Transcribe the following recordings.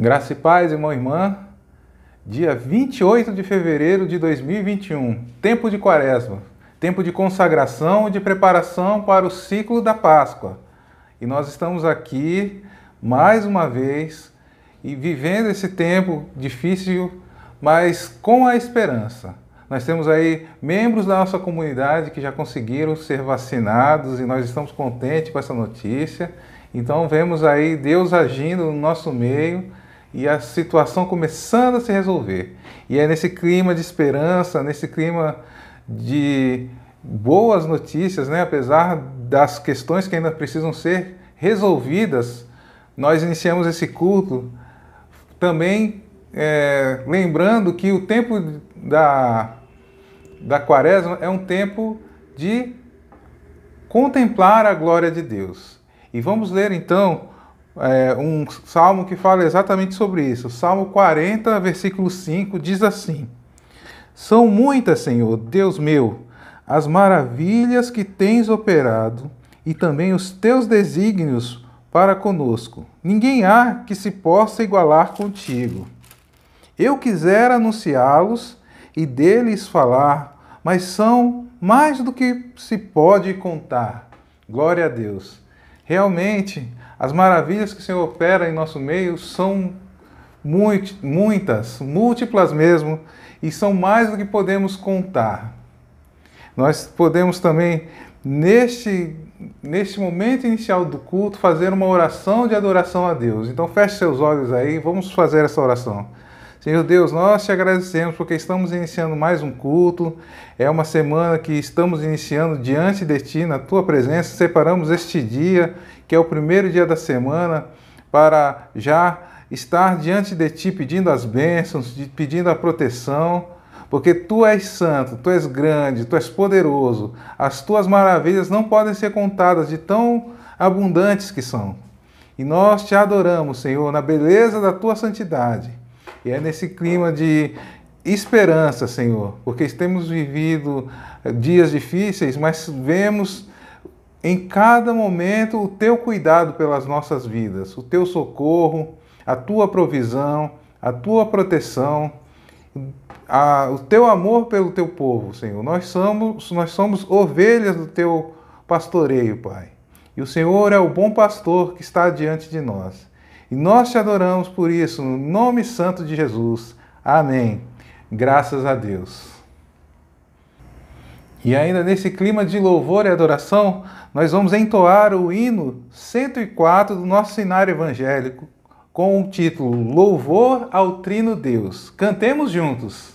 Graça e paz, irmão e irmã. Dia 28 de fevereiro de 2021, tempo de Quaresma, tempo de consagração e de preparação para o ciclo da Páscoa. E nós estamos aqui mais uma vez e vivendo esse tempo difícil, mas com a esperança. Nós temos aí membros da nossa comunidade que já conseguiram ser vacinados e nós estamos contentes com essa notícia. Então vemos aí Deus agindo no nosso meio e a situação começando a se resolver. E é nesse clima de esperança, nesse clima de boas notícias, né? Apesar das questões que ainda precisam ser resolvidas, nós iniciamos esse culto também lembrando que o tempo da Quaresma é um tempo de contemplar a glória de Deus. E vamos ler então um salmo que fala exatamente sobre isso. O Salmo 40, versículo 5, diz assim: São muitas, Senhor, Deus meu, as maravilhas que tens operado e também os teus desígnios para conosco. Ninguém há que se possa igualar contigo. Eu quisera anunciá-los e deles falar, mas são mais do que se pode contar. Glória a Deus. Realmente, as maravilhas que o Senhor opera em nosso meio são muitas, múltiplas mesmo, e são mais do que podemos contar. Nós podemos também, neste momento inicial do culto, fazer uma oração de adoração a Deus. Então feche seus olhos aí, vamos fazer essa oração. Senhor Deus, nós te agradecemos porque estamos iniciando mais um culto. É uma semana que estamos iniciando diante de Ti, na Tua presença. Separamos este dia, que é o primeiro dia da semana, para já estar diante de Ti pedindo as bênçãos, pedindo a proteção, porque Tu és santo, Tu és grande, Tu és poderoso. As Tuas maravilhas não podem ser contadas de tão abundantes que são. E nós Te adoramos, Senhor, na beleza da Tua santidade. E é nesse clima de esperança, Senhor, porque temos vivido dias difíceis, mas vemos em cada momento o Teu cuidado pelas nossas vidas, o Teu socorro, a Tua provisão, a Tua proteção, o Teu amor pelo Teu povo, Senhor. Nós somos ovelhas do Teu pastoreio, Pai. E o Senhor é o bom pastor que está diante de nós. E nós te adoramos por isso, no nome santo de Jesus. Amém. Graças a Deus. E ainda nesse clima de louvor e adoração, nós vamos entoar o hino 104 do nosso cenário evangélico, com o título Louvor ao Trino Deus. Cantemos juntos.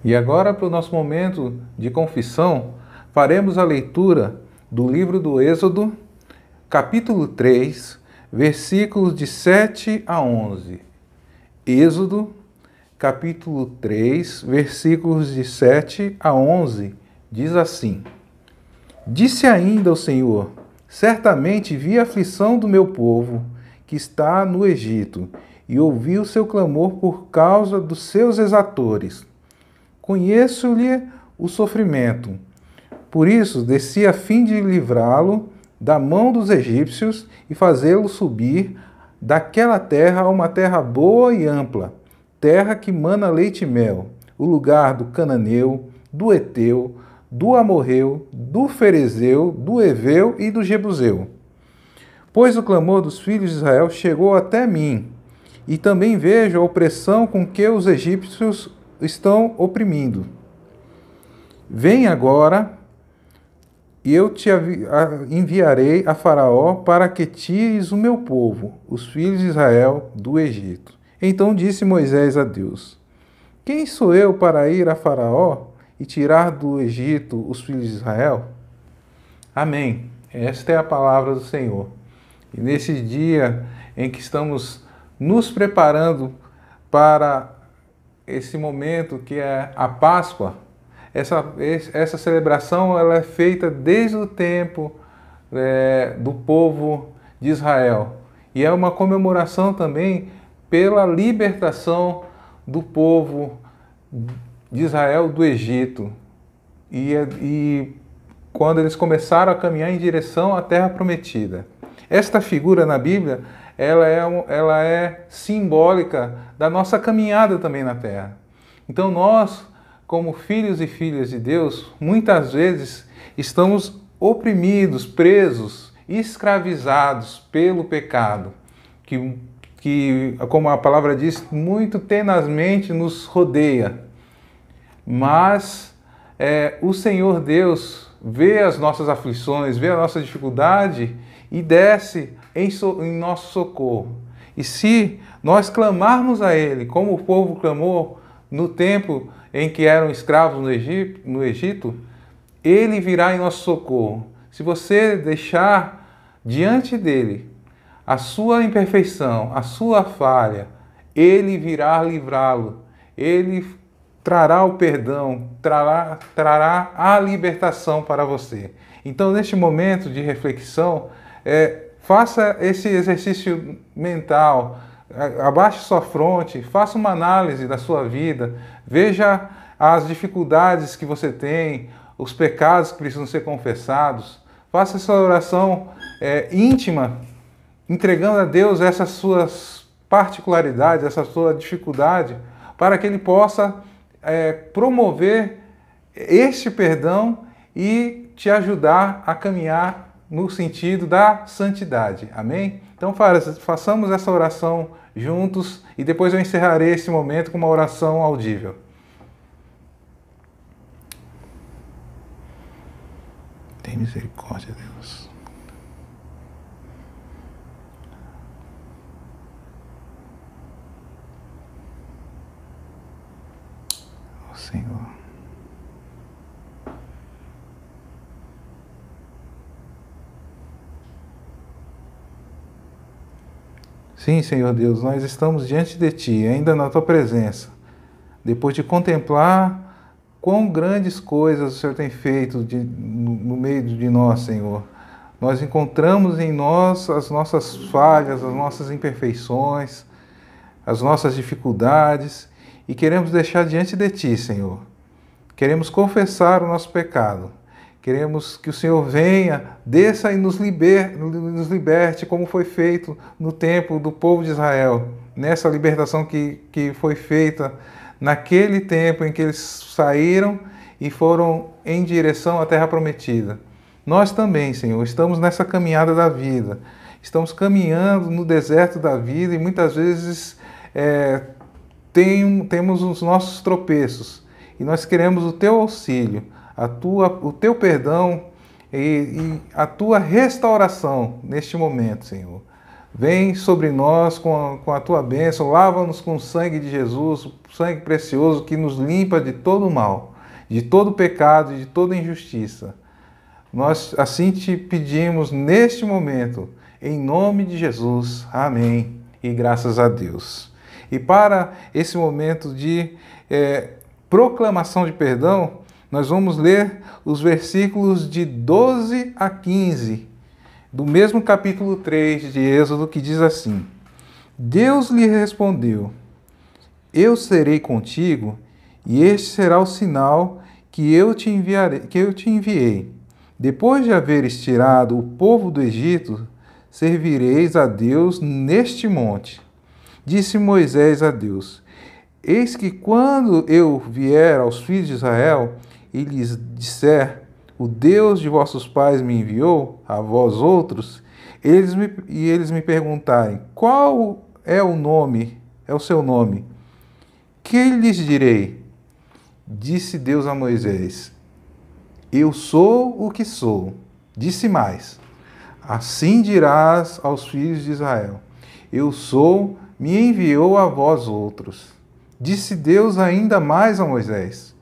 E agora, para o nosso momento de confissão, faremos a leitura do livro do Êxodo, capítulo 3, versículos de 7 a 11. Êxodo, capítulo 3, versículos de 7 a 11, diz assim: Disse ainda o Senhor: Certamente vi a aflição do meu povo, que está no Egito, e ouvi o seu clamor por causa dos seus exatores. Conheço-lhe o sofrimento. Por isso, desci a fim de livrá-lo da mão dos egípcios e fazê-lo subir daquela terra a uma terra boa e ampla, terra que mana leite e mel, o lugar do cananeu, do Eteu, do Amorreu, do Ferezeu, do Eveu e do Jebuseu. Pois o clamor dos filhos de Israel chegou até mim, e também vejo a opressão com que os egípcios estão oprimindo. Vem agora, e eu te enviarei a Faraó para que tires o meu povo, os filhos de Israel, do Egito. Então disse Moisés a Deus: Quem sou eu para ir a Faraó e tirar do Egito os filhos de Israel? Amém. Esta é a palavra do Senhor. E nesse dia em que estamos nos preparando para esse momento que é a Páscoa, essa celebração ela é feita desde o tempo do povo de Israel. E é uma comemoração também pela libertação do povo de Israel do Egito. E quando eles começaram a caminhar em direção à Terra Prometida. Esta figura na Bíblia, ela é simbólica da nossa caminhada também na Terra. Então nós, como filhos e filhas de Deus, muitas vezes estamos oprimidos, presos, escravizados pelo pecado, que, como a palavra diz, muito tenazmente nos rodeia. Mas o Senhor Deus vê as nossas aflições, vê a nossa dificuldade e desce em nosso socorro. E se nós clamarmos a Ele, como o povo clamou no tempo em que eram escravos no Egito, Ele virá em nosso socorro. Se você deixar diante dEle a sua imperfeição, a sua falha, Ele virá livrá-lo. Ele trará o perdão, trará a libertação para você. Então, neste momento de reflexão, faça esse exercício mental, abaixe sua fronte, faça uma análise da sua vida, veja as dificuldades que você tem, os pecados que precisam ser confessados, faça essa oração íntima, entregando a Deus essas suas particularidades, essa sua dificuldade, para que Ele possa promover este perdão e te ajudar a caminhar no sentido da santidade. Amém? Então façamos essa oração juntos e depois eu encerrarei esse momento com uma oração audível. Tem misericórdia, Deus. Ó Senhor. Sim, Senhor Deus, nós estamos diante de Ti, ainda na Tua presença, depois de contemplar quão grandes coisas o Senhor tem feito no meio de nós, Senhor. Nós encontramos em nós as nossas falhas, as nossas imperfeições, as nossas dificuldades e queremos deixar diante de Ti, Senhor. Queremos confessar o nosso pecado. Queremos que o Senhor venha, desça e nos liberte, como foi feito no tempo do povo de Israel, nessa libertação que foi feita naquele tempo em que eles saíram e foram em direção à Terra Prometida. Nós também, Senhor, estamos nessa caminhada da vida, estamos caminhando no deserto da vida e muitas vezes temos os nossos tropeços e nós queremos o Teu auxílio, o Teu perdão e a Tua restauração neste momento, Senhor. Vem sobre nós com a tua bênção, lava-nos com o sangue de Jesus, o sangue precioso que nos limpa de todo o mal, de todo pecado e de toda injustiça. Nós assim te pedimos neste momento, em nome de Jesus. Amém. E graças a Deus. E para esse momento de proclamação de perdão, nós vamos ler os versículos de 12 a 15, do mesmo capítulo 3 de Êxodo, que diz assim: Deus lhe respondeu: Eu serei contigo, e este será o sinal que eu te enviei. Depois de haveres tirado o povo do Egito, servireis a Deus neste monte. Disse Moisés a Deus: Eis que quando eu vier aos filhos de Israel e lhes disser: O Deus de vossos pais me enviou a vós outros, eles me perguntarem: Qual é o seu nome? Que lhes direi? Disse Deus a Moisés: Eu sou o que sou. Disse mais: Assim dirás aos filhos de Israel: Eu sou, me enviou a vós outros. Disse Deus ainda mais a Moisés: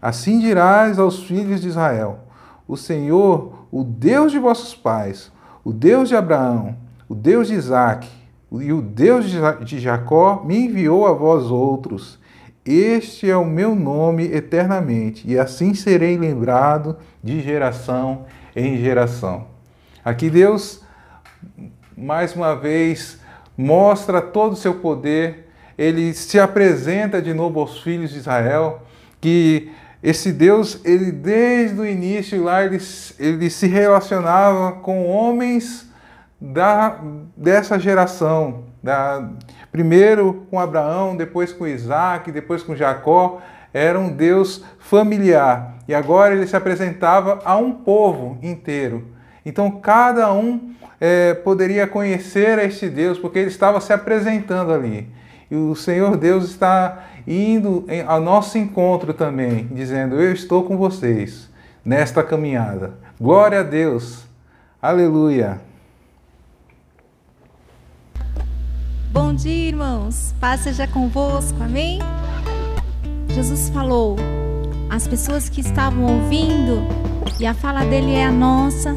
Assim dirás aos filhos de Israel: O Senhor, o Deus de vossos pais, o Deus de Abraão, o Deus de Isaque e o Deus de Jacó me enviou a vós outros. Este é o meu nome eternamente, e assim serei lembrado de geração em geração. Aqui Deus, mais uma vez, mostra todo o seu poder. Ele se apresenta de novo aos filhos de Israel, que esse Deus, ele desde o início lá, ele se relacionava com homens dessa geração, primeiro com Abraão, depois com Isaque, depois com Jacó. Era um Deus familiar, e agora ele se apresentava a um povo inteiro. Então cada um poderia conhecer este Deus, porque ele estava se apresentando ali. E o Senhor Deus está indo ao nosso encontro também, dizendo: Eu estou com vocês nesta caminhada. Glória a Deus. Aleluia. Bom dia, irmãos. Paz seja convosco. Amém? Jesus falou, as pessoas que estavam ouvindo, e a fala dele é a nossa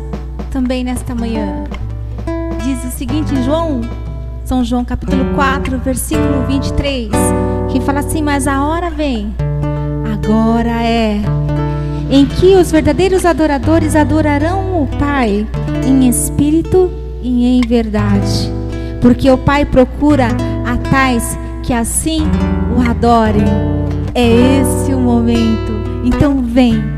também nesta manhã. Diz o seguinte em São João capítulo 4, versículo 23, que fala assim: Mas a hora vem, agora é, em que os verdadeiros adoradores adorarão o Pai em espírito e em verdade, porque o Pai procura a tais que assim o adorem. É esse o momento, então vem.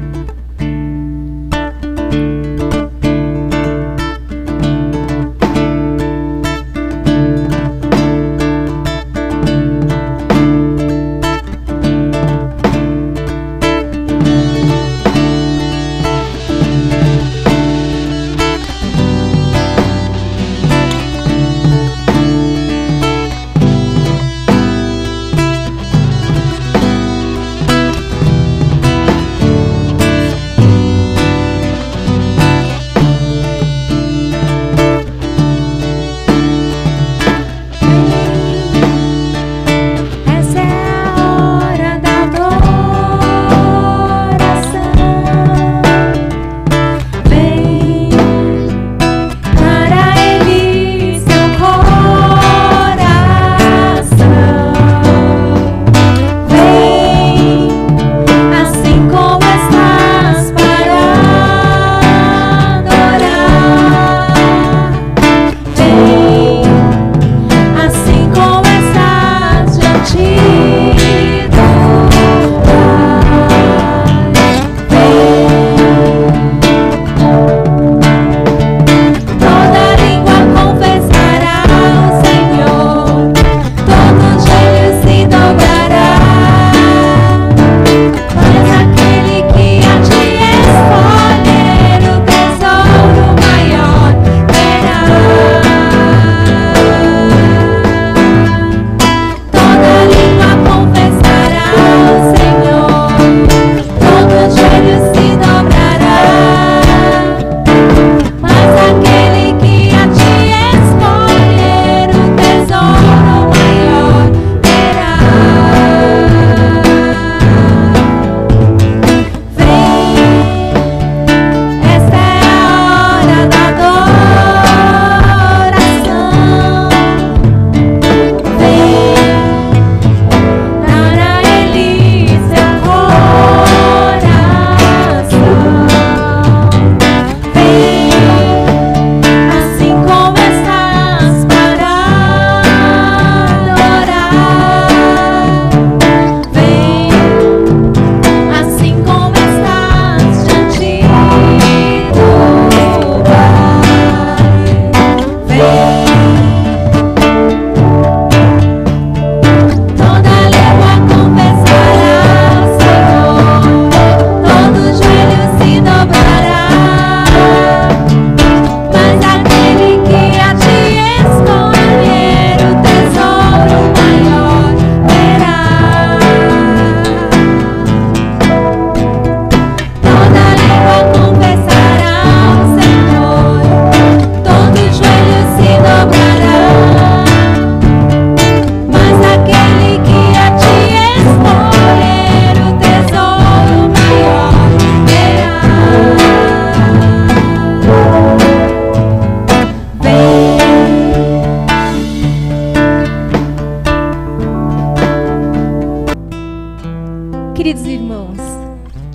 Queridos irmãos,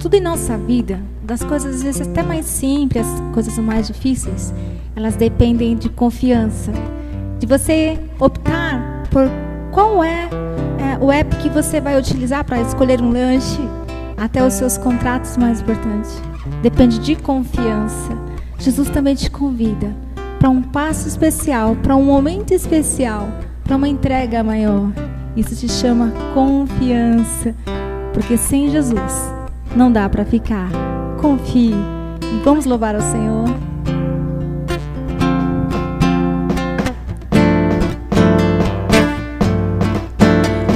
tudo em nossa vida, das coisas às vezes até mais simples, as coisas mais difíceis, elas dependem de confiança, de você optar por qual é o app que você vai utilizar para escolher um lanche, até os seus contratos mais importantes. Depende de confiança. Jesus também te convida para um passo especial, para um momento especial, para uma entrega maior. Isso se chama confiança, porque sem Jesus não dá para ficar. Confie e vamos louvar ao Senhor.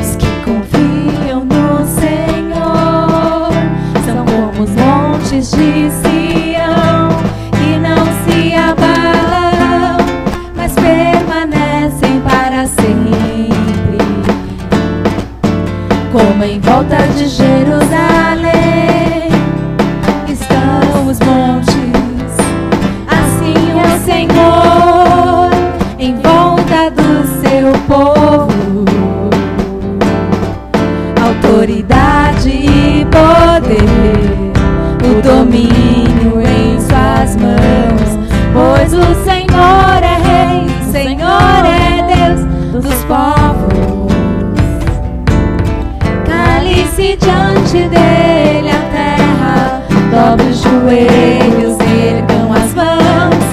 Os que confiam no Senhor são como os montes de Sião, que não se abalam, mas permanecem para sempre. Como em volta de Jerusalém estão os montes, assim o Senhor em volta do seu povo. Autoridade e poder, o domínio em suas mãos, pois o Senhor é Rei, o Senhor é Deus dos povos. Cale-se diante dele a terra, dobre os joelhos, ergam as mãos,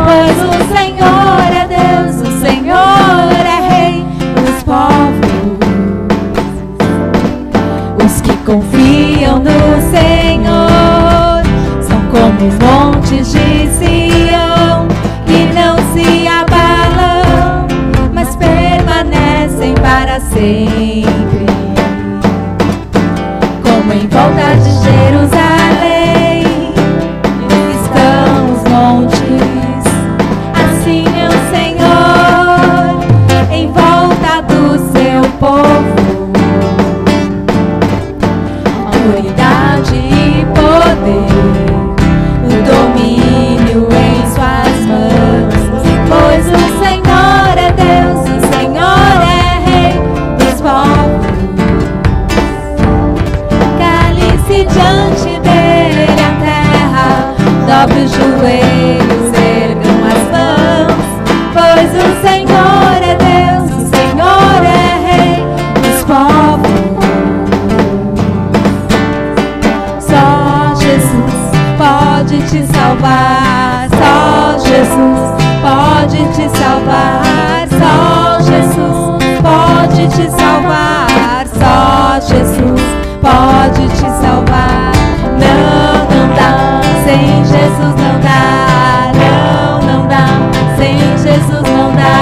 pois o Senhor é Deus, o Senhor é Rei dos povos. Os que confiam no Senhor são como os montes de Sião, que não se abalam, mas permanecem para sempre. Como em volta de Jerusalém estão os montes, assim é o Senhor em volta do seu povo. Autoridade e poder, o domínio em suas mãos, pois o Senhor é Deus, o Senhor é Rei dos povos. Cale-se diante dele a terra, dobre os joelhos, ergam as mãos, pois o Senhor é Deus, o Senhor é Rei dos povos. Só Jesus pode te salvar, só Jesus pode te salvar, só Jesus pode te salvar, só Jesus pode te salvar. Não, não dá, sem Jesus não dá, não, não dá, sem Jesus não dá,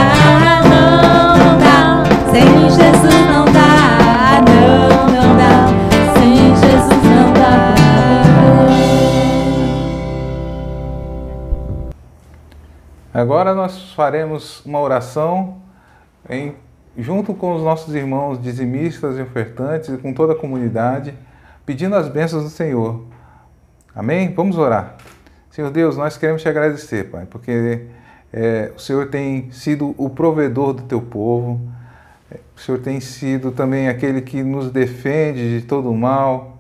não, não dá, sem Jesus não dá, não, não dá, sem Jesus não dá. Agora nós faremos uma oração junto com os nossos irmãos dizimistas e ofertantes e com toda a comunidade, pedindo as bênçãos do Senhor. Amém? Vamos orar. Senhor Deus, nós queremos te agradecer, Pai, porque o Senhor tem sido o provedor do teu povo, o Senhor tem sido também aquele que nos defende de todo o mal,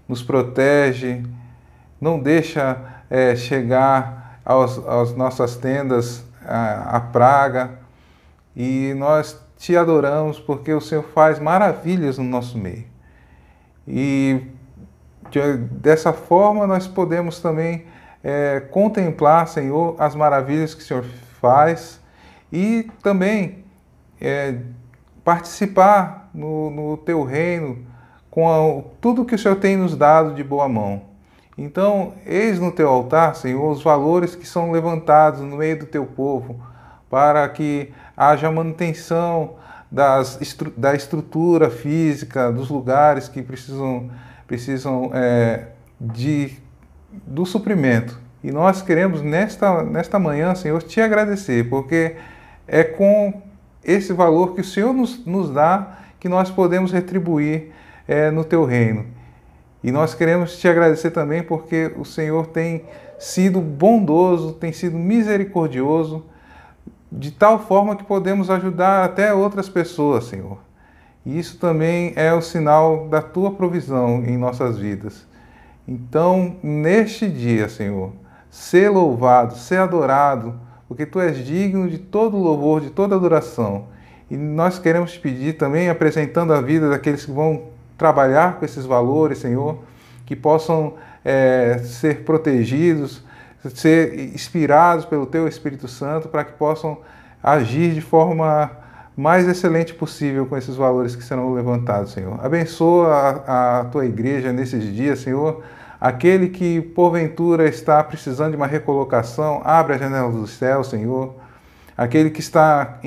nos protege, não deixa chegar às nossas tendas a praga, e nós te adoramos porque o Senhor faz maravilhas no nosso meio. E dessa forma nós podemos também contemplar, Senhor, as maravilhas que o Senhor faz e também participar no teu reino com tudo que o Senhor tem nos dado de boa mão. Então, eis no teu altar, Senhor, os valores que são levantados no meio do teu povo, para que haja manutenção da estrutura física, dos lugares que precisam do suprimento. E nós queremos, nesta manhã, Senhor, te agradecer, porque é com esse valor que o Senhor nos dá que nós podemos retribuir no teu reino. E nós queremos te agradecer também porque o Senhor tem sido bondoso, tem sido misericordioso, de tal forma que podemos ajudar até outras pessoas, Senhor. E isso também é o sinal da tua provisão em nossas vidas. Então, neste dia, Senhor, ser louvado, ser adorado, porque tu és digno de todo louvor, de toda adoração. E nós queremos te pedir também, apresentando a vida daqueles que vão trabalhar com esses valores, Senhor, que possam ser protegidos, ser inspirados pelo Teu Espírito Santo, para que possam agir de forma mais excelente possível com esses valores que serão levantados, Senhor. Abençoa a Tua igreja nesses dias, Senhor. Aquele que, porventura, está precisando de uma recolocação, abre a janela do céu, Senhor. Aquele que está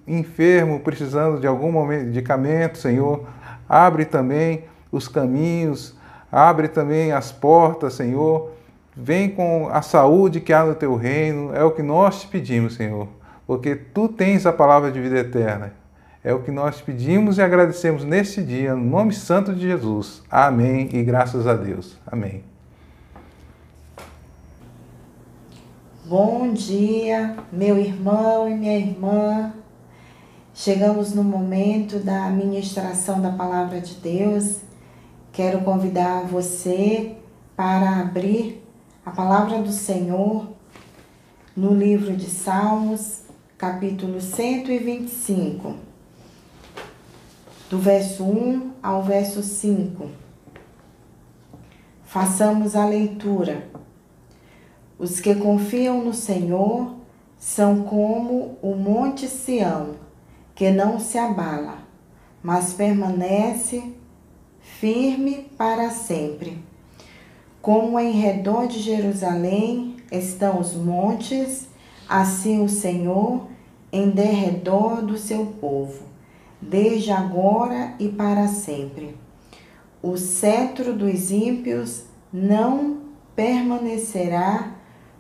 enfermo, precisando de algum medicamento, Senhor, abre também os caminhos, abre também as portas, Senhor. Vem com a saúde que há no Teu reino, é o que nós te pedimos, Senhor, porque Tu tens a palavra de vida eterna. É o que nós te pedimos e agradecemos neste dia, no nome santo de Jesus. Amém e graças a Deus. Amém. Bom dia, meu irmão e minha irmã. Chegamos no momento da ministração da Palavra de Deus. Quero convidar você para abrir a Palavra do Senhor no livro de Salmos, capítulo 125, do verso 1 ao verso 5. Façamos a leitura. Os que confiam no Senhor são como o monte Sião, que não se abala, mas permanece firme para sempre. Como em redor de Jerusalém estão os montes, assim o Senhor em derredor do seu povo, desde agora e para sempre. O cetro dos ímpios não permanecerá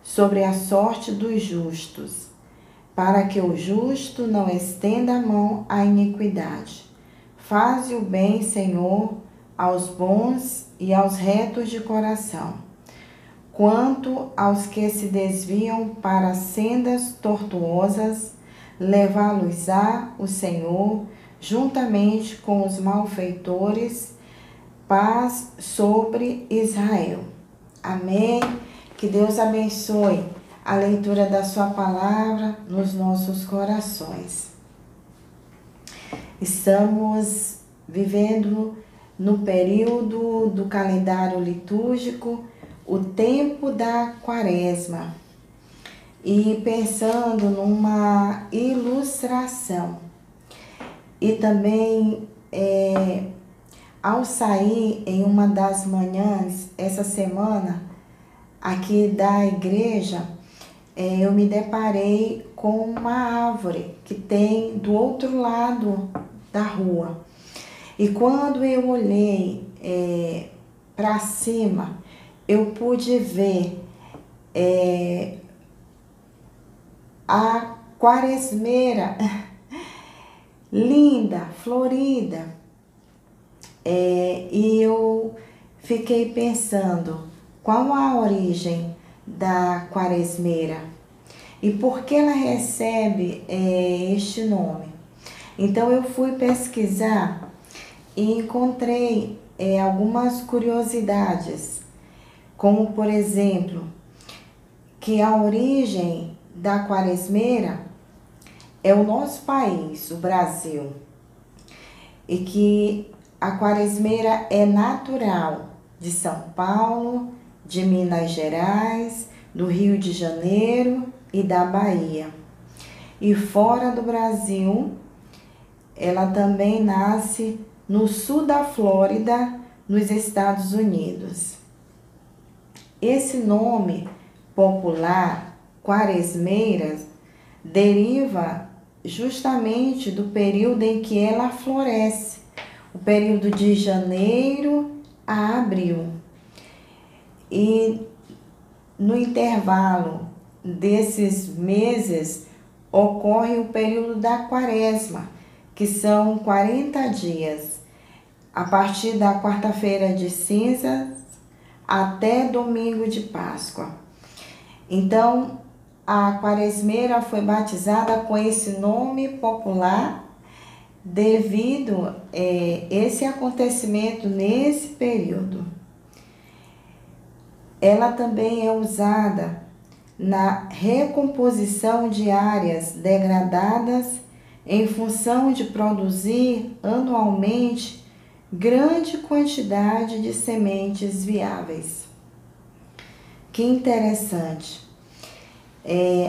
sobre a sorte dos justos, para que o justo não estenda a mão à iniquidade. Faze o bem, Senhor, aos bons e aos retos de coração. Quanto aos que se desviam para sendas tortuosas, levá-los-á o Senhor, juntamente com os malfeitores, paz sobre Israel. Amém. Que Deus abençoe a leitura da sua palavra nos nossos corações. Estamos vivendo no período do calendário litúrgico, o tempo da Quaresma, e pensando numa ilustração. E também, ao sair em uma das manhãs, essa semana, aqui da igreja, eu me deparei com uma árvore que tem do outro lado da rua. E quando eu olhei para cima, eu pude ver a quaresmeira linda, florida. E eu fiquei pensando, qual a origem da quaresmeira e por que ela recebe este nome? Então eu fui pesquisar e encontrei algumas curiosidades, como por exemplo, que a origem da quaresmeira é o nosso país, o Brasil, e que a quaresmeira é natural de São Paulo, de Minas Gerais, do Rio de Janeiro e da Bahia. E fora do Brasil, ela também nasce no sul da Flórida, nos Estados Unidos. Esse nome popular, quaresmeira, deriva justamente do período em que ela floresce, o período de janeiro a abril. E no intervalo desses meses ocorre o período da Quaresma, que são 40 dias, a partir da quarta-feira de cinzas até domingo de Páscoa. Então, a quaresmeira foi batizada com esse nome popular devido esse acontecimento nesse período. Ela também é usada na recomposição de áreas degradadas em função de produzir anualmente grande quantidade de sementes viáveis. Que interessante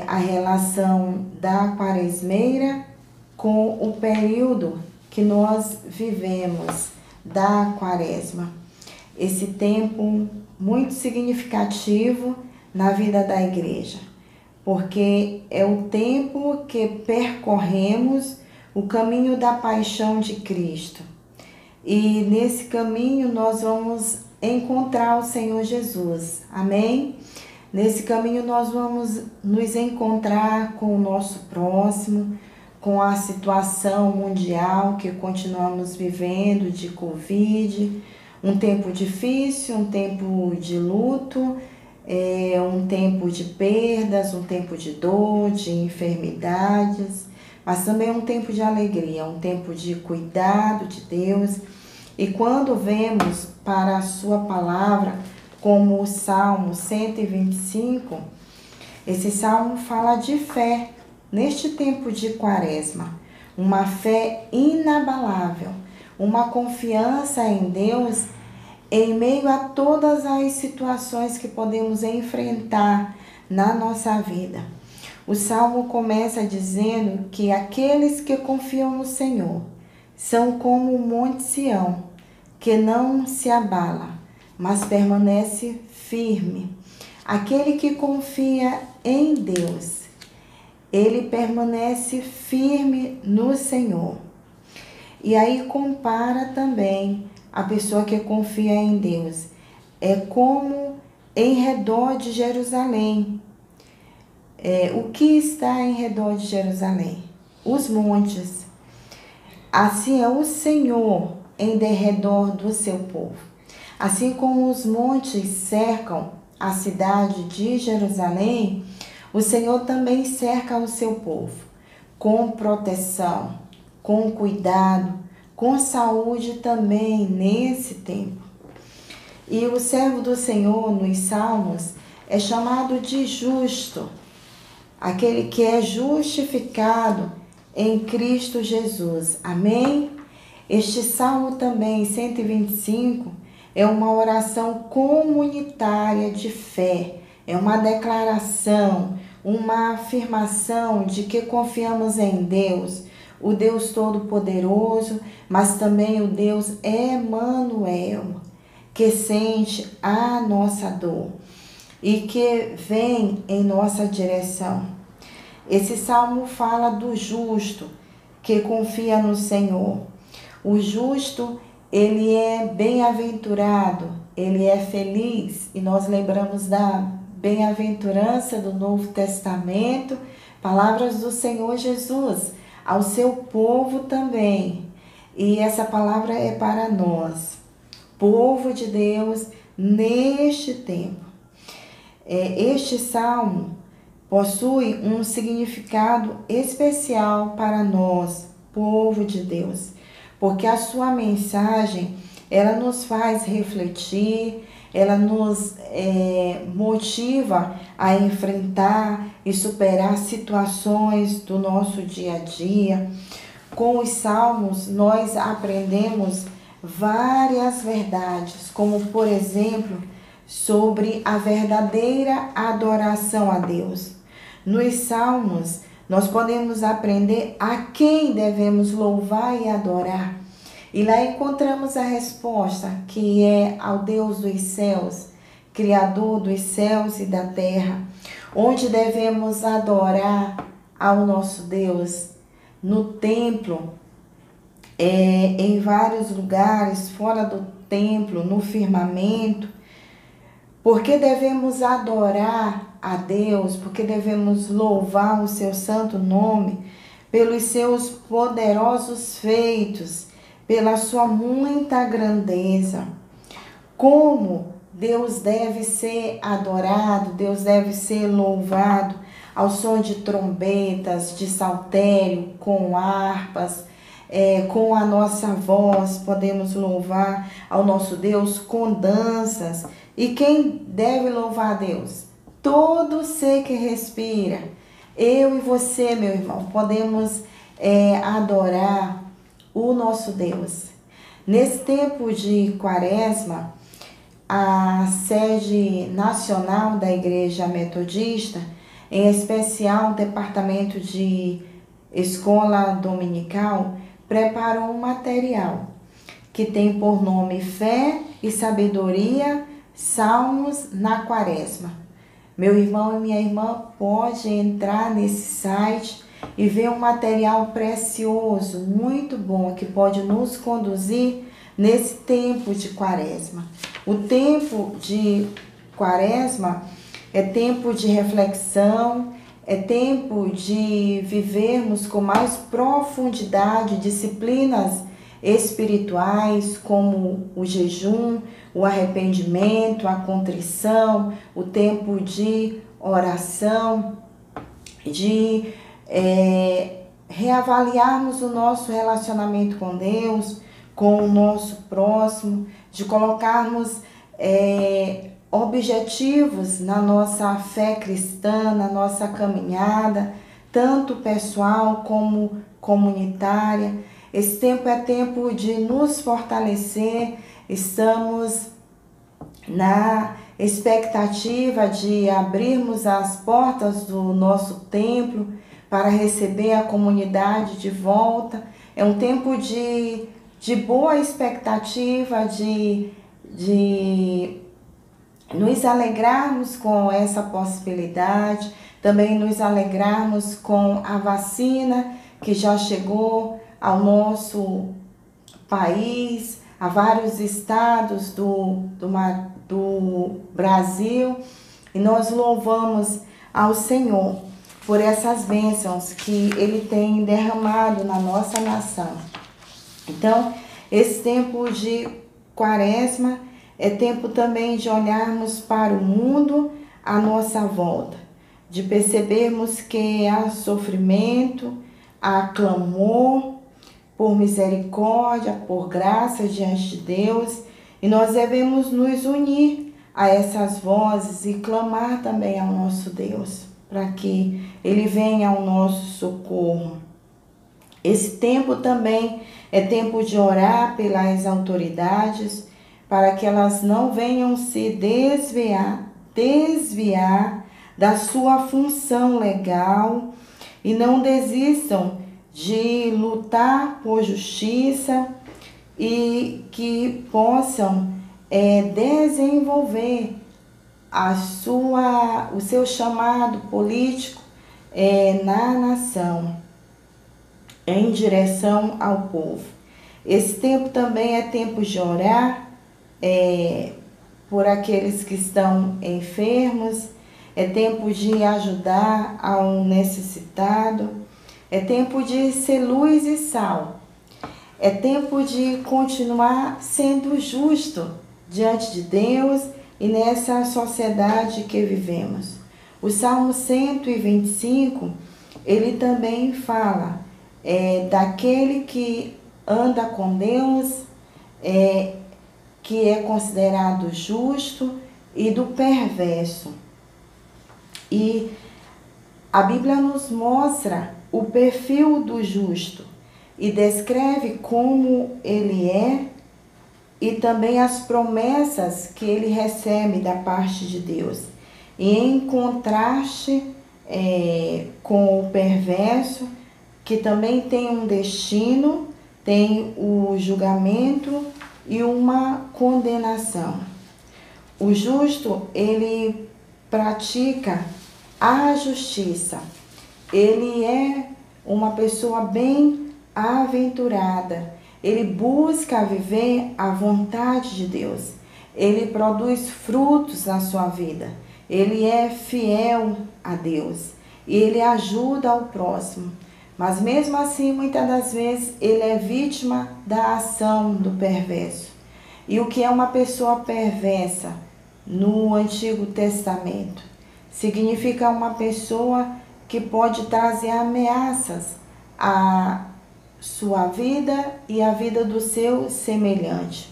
a relação da quaresmeira com o período que nós vivemos da quaresma. Esse tempo muito significativo na vida da igreja, porque é o tempo que percorremos o caminho da paixão de Cristo. E nesse caminho nós vamos encontrar o Senhor Jesus. Amém? Nesse caminho nós vamos nos encontrar com o nosso próximo, com a situação mundial que continuamos vivendo de Covid, um tempo difícil, um tempo de luto, um tempo de perdas, um tempo de dor, de enfermidades, mas também um tempo de alegria, um tempo de cuidado de Deus. E quando vemos para a sua palavra, como o Salmo 125, esse salmo fala de fé neste tempo de quaresma, uma fé inabalável, uma confiança em Deus em meio a todas as situações que podemos enfrentar na nossa vida. O salmo começa dizendo que aqueles que confiam no Senhor são como o monte Sião, que não se abala, mas permanece firme. Aquele que confia em Deus, ele permanece firme no Senhor. E aí compara também a pessoa que confia em Deus. É como em redor de Jerusalém. O que está em redor de Jerusalém? Os montes. Assim é o Senhor em derredor do seu povo. Assim como os montes cercam a cidade de Jerusalém, o Senhor também cerca o seu povo com proteção, com cuidado, com saúde também nesse tempo. E o servo do Senhor nos Salmos é chamado de justo, aquele que é justificado em Cristo Jesus. Amém? Este Salmo também, 125, é uma oração comunitária de fé, é uma declaração, uma afirmação de que confiamos em Deus, o Deus Todo-Poderoso, mas também o Deus Emanuel, que sente a nossa dor e que vem em nossa direção. Esse salmo fala do justo que confia no Senhor. O justo, ele é bem-aventurado, ele é feliz, e nós lembramos da bem-aventurança do Novo Testamento, palavras do Senhor Jesus ao seu povo também. E essa palavra é para nós, povo de Deus, neste tempo. Este salmo possui um significado especial para nós, povo de Deus, porque a sua mensagem, ela nos faz refletir, ela nos motiva a enfrentar e superar situações do nosso dia a dia. Com os salmos, nós aprendemos várias verdades, como, por exemplo, sobre a verdadeira adoração a Deus. Nos salmos, nós podemos aprender a quem devemos louvar e adorar. E lá encontramos a resposta, que é ao Deus dos céus, Criador dos céus e da terra, onde devemos adorar ao nosso Deus, no templo, em vários lugares, fora do templo, no firmamento. Porque devemos adorar a Deus, porque devemos louvar o seu santo nome, pelos seus poderosos feitos, pela sua muita grandeza. Como Deus deve ser adorado, Deus deve ser louvado ao som de trombetas, de saltério, com harpas, com a nossa voz, podemos louvar ao nosso Deus com danças. E quem deve louvar a Deus? Todo ser que respira. Eu e você, meu irmão, podemos adorar o nosso Deus. Nesse tempo de Quaresma, a sede nacional da Igreja Metodista, em especial o Departamento de Escola Dominical, preparou um material que tem por nome Fé e Sabedoria, Salmos na Quaresma. Meu irmão e minha irmã pode entrar nesse site e ver um material precioso, muito bom, que pode nos conduzir nesse tempo de Quaresma. O tempo de Quaresma é tempo de reflexão, é tempo de vivermos com mais profundidade disciplinas espirituais como o jejum, o arrependimento, a contrição, o tempo de oração, de reavaliarmos o nosso relacionamento com Deus, com o nosso próximo, de colocarmos objetivos na nossa fé cristã, na nossa caminhada, tanto pessoal como comunitária. Esse tempo é tempo de nos fortalecer. Estamos na expectativa de abrirmos as portas do nosso templo para receber a comunidade de volta. É um tempo de boa expectativa, de nos alegrarmos com essa possibilidade, também nos alegrarmos com a vacina que já chegou ao nosso país, a vários estados do Brasil, e nós louvamos ao Senhor por essas bênçãos que Ele tem derramado na nossa nação. Então, esse tempo de Quaresma é tempo também de olharmos para o mundo à nossa volta, de percebermos que há sofrimento, há clamor por misericórdia, por graça diante de Deus, e nós devemos nos unir a essas vozes e clamar também ao nosso Deus, para que Ele venha ao nosso socorro. Esse tempo também é tempo de orar pelas autoridades, para que elas não venham se desviar da sua função legal e não desistam de lutar por justiça e que possam desenvolver o seu chamado político na nação, em direção ao povo. Esse tempo também é tempo de orar por aqueles que estão enfermos, é tempo de ajudar ao necessitado, é tempo de ser luz e sal, é tempo de continuar sendo justo diante de Deus e nessa sociedade que vivemos. O Salmo 125, ele também fala daquele que anda com Deus, que é considerado justo, e do perverso. E a Bíblia nos mostra o perfil do justo e descreve como ele é e também as promessas que ele recebe da parte de Deus. E em contraste com o perverso, que também tem um destino, tem o julgamento e uma condenação. O justo, ele pratica a justiça. Ele é uma pessoa bem-aventurada. Ele busca viver a vontade de Deus. Ele produz frutos na sua vida. Ele é fiel a Deus. E ele ajuda o próximo. Mas mesmo assim, muitas das vezes, ele é vítima da ação do perverso. E o que é uma pessoa perversa no Antigo Testamento? Significa uma pessoa que pode trazer ameaças sua vida e a vida do seu semelhante.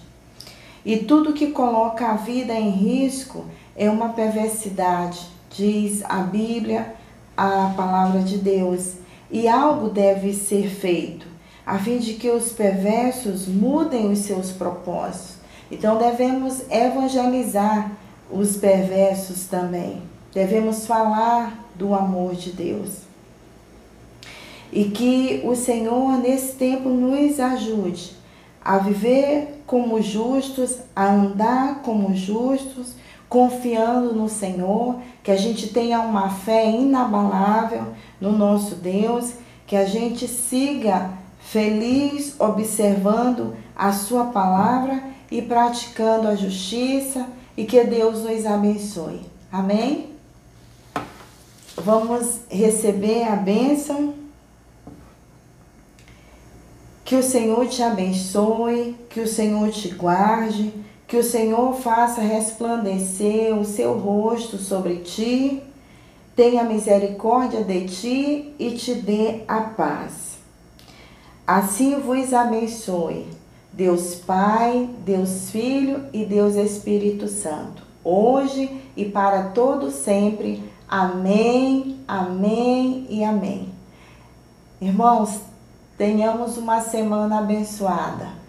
E tudo que coloca a vida em risco é uma perversidade, diz a Bíblia, a palavra de Deus. E algo deve ser feito, a fim de que os perversos mudem os seus propósitos. Então devemos evangelizar os perversos também. Devemos falar do amor de Deus. E que o Senhor nesse tempo nos ajude a viver como justos, a andar como justos, confiando no Senhor, que a gente tenha uma fé inabalável no nosso Deus, que a gente siga feliz observando a sua palavra e praticando a justiça, e que Deus nos abençoe. Amém? Vamos receber a bênção. Que o Senhor te abençoe, que o Senhor te guarde, que o Senhor faça resplandecer o seu rosto sobre ti, tenha misericórdia de ti e te dê a paz. Assim vos abençoe, Deus Pai, Deus Filho e Deus Espírito Santo, hoje e para todo sempre. Amém, amém e amém. Irmãos, tenhamos uma semana abençoada.